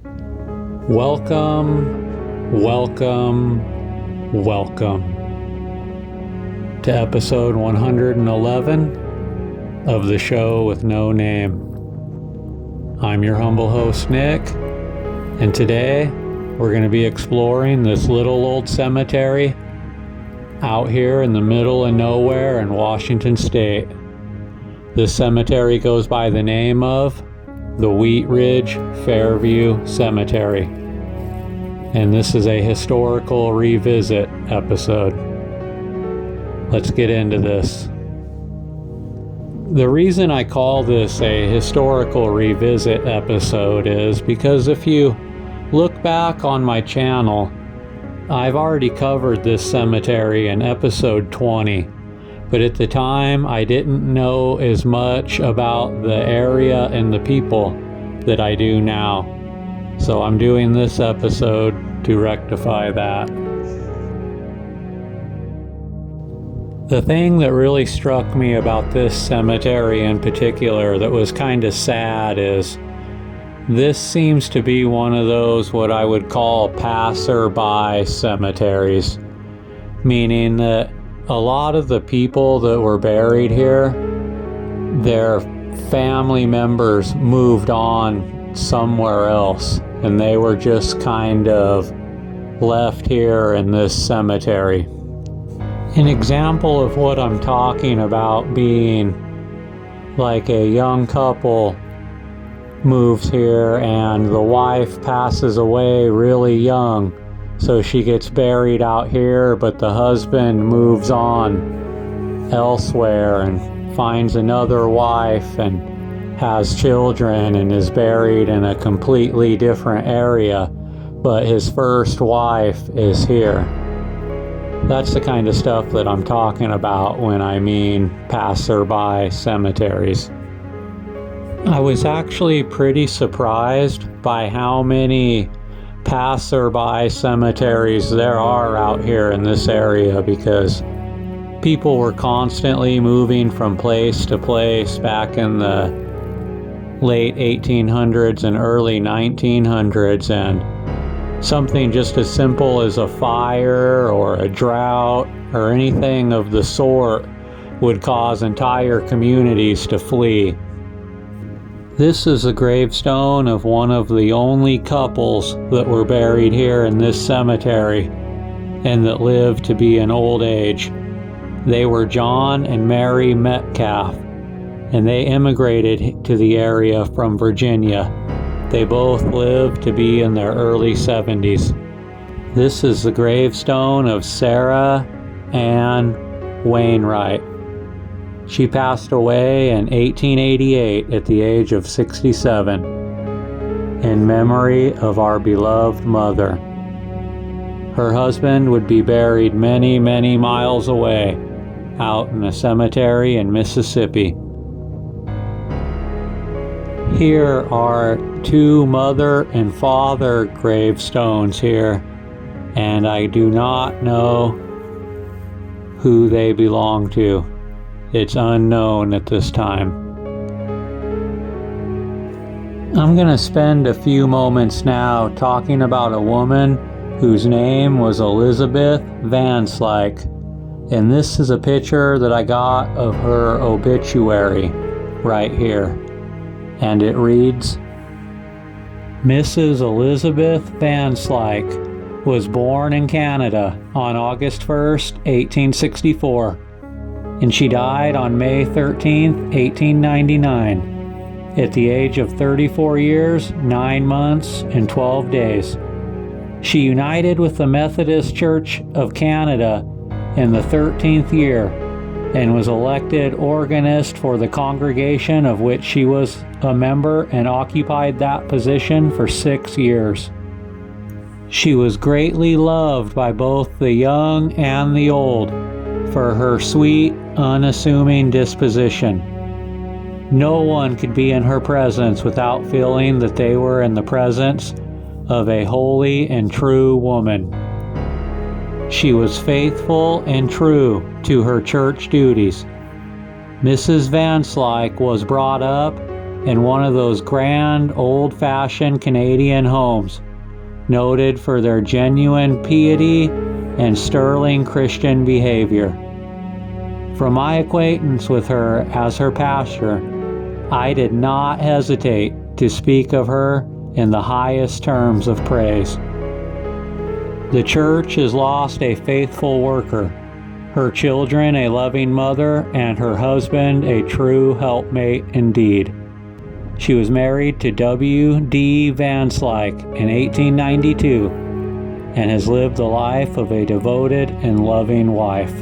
Welcome to episode 111 of the show with no name. I'm your humble host, Nick, and today we're going to be exploring this little old cemetery out here in the middle of nowhere in Washington State. This cemetery goes by the name of the Wheatrige Fairview Cemetery, and this is a historical revisit episode. Let's get into this. The reason I call this a historical revisit episode is because if you look back on my channel, I've already covered this cemetery in episode 20. But at the time, I didn't know as much about the area and the people that I do now. So I'm doing this episode to rectify that. The thing that really struck me about this cemetery in particular that was kind of sad is this seems to be one of those what I would call passerby cemeteries, meaning that a lot of the people that were buried here, their family members moved on somewhere else, and they were just kind of left here in this cemetery. An example of what I'm talking about being like a young couple moves here and the wife passes away really young. So she gets buried out here, but the husband moves on elsewhere and finds another wife and has children and is buried in a completely different area, but his first wife is here. That's the kind of stuff that I'm talking about when I mean passerby cemeteries. I was actually pretty surprised by how many passerby cemeteries there are out here in this area, because people were constantly moving from place to place back in the late 1800s and early 1900s, and something just as simple as a fire or a drought or anything of the sort would cause entire communities to flee. This is a gravestone of one of the only couples that were buried here in this cemetery and that lived to be an old age. They were John and Mary Metcalf, and they immigrated to the area from Virginia. They both lived to be in their early 70s. This is the gravestone of Sarah Ann Wainwright. She passed away in 1888 at the age of 67 in memory of our beloved mother. Her husband would be buried many, many miles away out in a cemetery in Mississippi. Here are two mother and father gravestones here, and I do not know who they belong to. It's unknown at this time. I'm going to spend a few moments now talking about a woman whose name was Elizabeth Van Slyke, and this is a picture that I got of her obituary right here, and it reads, Mrs. Elizabeth Van Slyke was born in Canada on August 1st, 1864. And she died on May 13, 1899, at the age of 34 years, 9 months, and 12 days. She united with the Methodist Church of Canada in the 13th year and was elected organist for the congregation of which she was a member and occupied that position for 6 years. She was greatly loved by both the young and the old for her sweet, unassuming disposition. No one could be in her presence without feeling that they were in the presence of a holy and true woman. She was faithful and true to her church duties. Mrs. Van Slyke was brought up in one of those grand, old-fashioned Canadian homes, noted for their genuine piety and sterling Christian behavior. From my acquaintance with her as her pastor, I did not hesitate to speak of her in the highest terms of praise. The church has lost a faithful worker, her children a loving mother, and her husband a true helpmate indeed. She was married to W. D. Van Slyke in 1892 and has lived the life of a devoted and loving wife.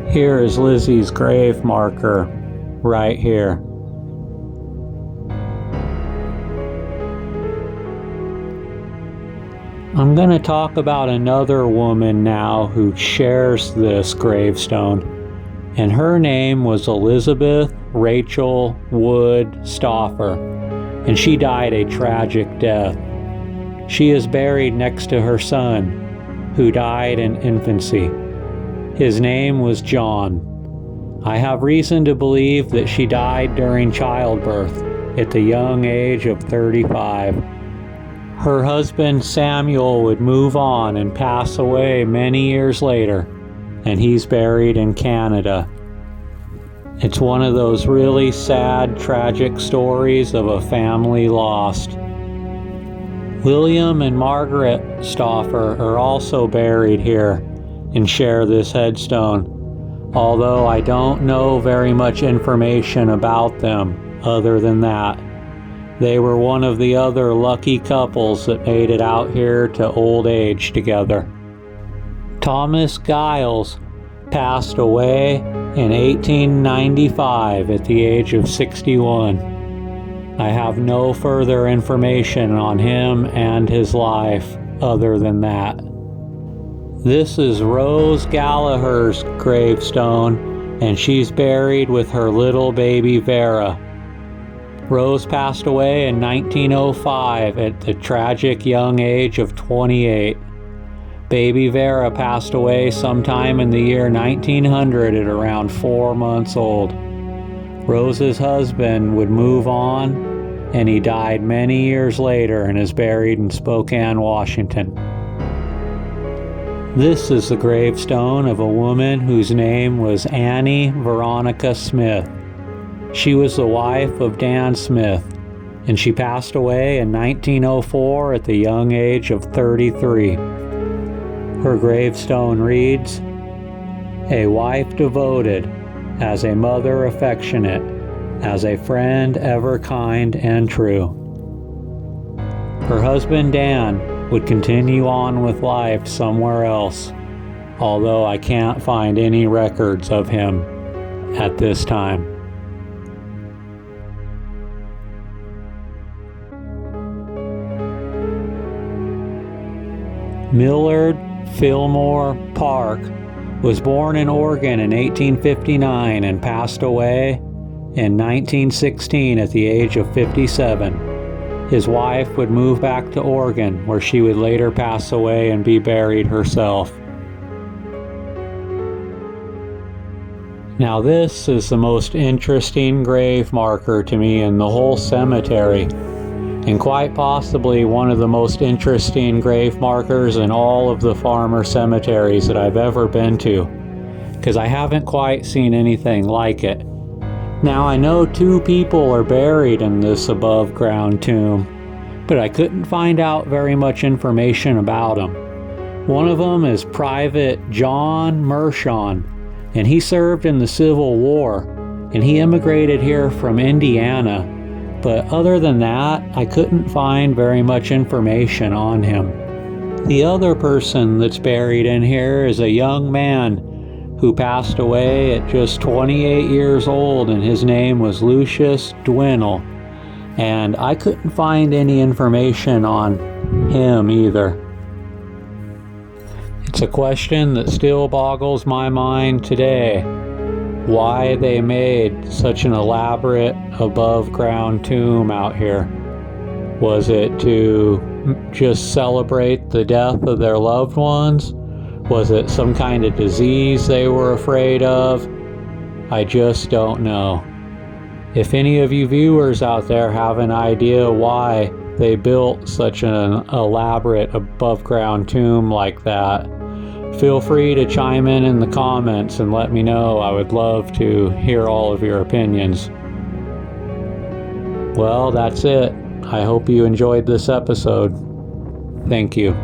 Here is Lizzie's grave marker, right here. I'm going to talk about another woman now who shares this gravestone, and her name was Elizabeth Rachel Wood Stauffer, and she died a tragic death. She is buried next to her son, who died in infancy. His name was John. I have reason to believe that she died during childbirth at the young age of 35. Her husband Samuel would move on and pass away many years later, and he's buried in Canada. It's one of those really sad, tragic stories of a family lost. William and Margaret Stauffer are also buried here and share this headstone, although I don't know very much information about them other than that. They were one of the other lucky couples that made it out here to old age together. Thomas Giles passed away in 1895 at the age of 61. I have no further information on him and his life other than that. This is Rose Gallagher's gravestone, and she's buried with her little baby Vera. Rose passed away in 1905 at the tragic young age of 28. Baby Vera passed away sometime in the year 1900 at around 4 months old. Rose's husband would move on, and he died many years later and is buried in Spokane, Washington. This is the gravestone of a woman whose name was Annie Veronica Smith. She was the wife of Dan Smith, and she passed away in 1904 at the young age of 33. Her gravestone reads, "A wife devoted, as a mother affectionate, as a friend ever kind and true." Her husband Dan would continue on with life somewhere else, although I can't find any records of him at this time. Millard Fillmore Park was born in Oregon in 1859 and passed away in 1916 at the age of 57. His wife would move back to Oregon, where she would later pass away and be buried herself. Now this is the most interesting grave marker to me in the whole cemetery, and quite possibly one of the most interesting grave markers in all of the farmer cemeteries that I've ever been to, because I haven't quite seen anything like it. Now I know 2 people are buried in this above ground tomb, but I couldn't find out very much information about them. One of them is Private John Mershon, and he served in the Civil War, and he immigrated here from Indiana. But other than that, I couldn't find very much information on him. The other person that's buried in here is a young man who passed away at just 28 years old, and his name was Lucius Dwinnell. And I couldn't find any information on him either. It's a question that still boggles my mind today. Why they made such an elaborate above-ground tomb out here. Was it to just celebrate the death of their loved ones? Was it some kind of disease they were afraid of? I just don't know. If any of you viewers out there have an idea why they built such an elaborate above-ground tomb like that, feel free to chime in the comments and let me know. I would love to hear all of your opinions. Well, that's it. I hope you enjoyed this episode. Thank you.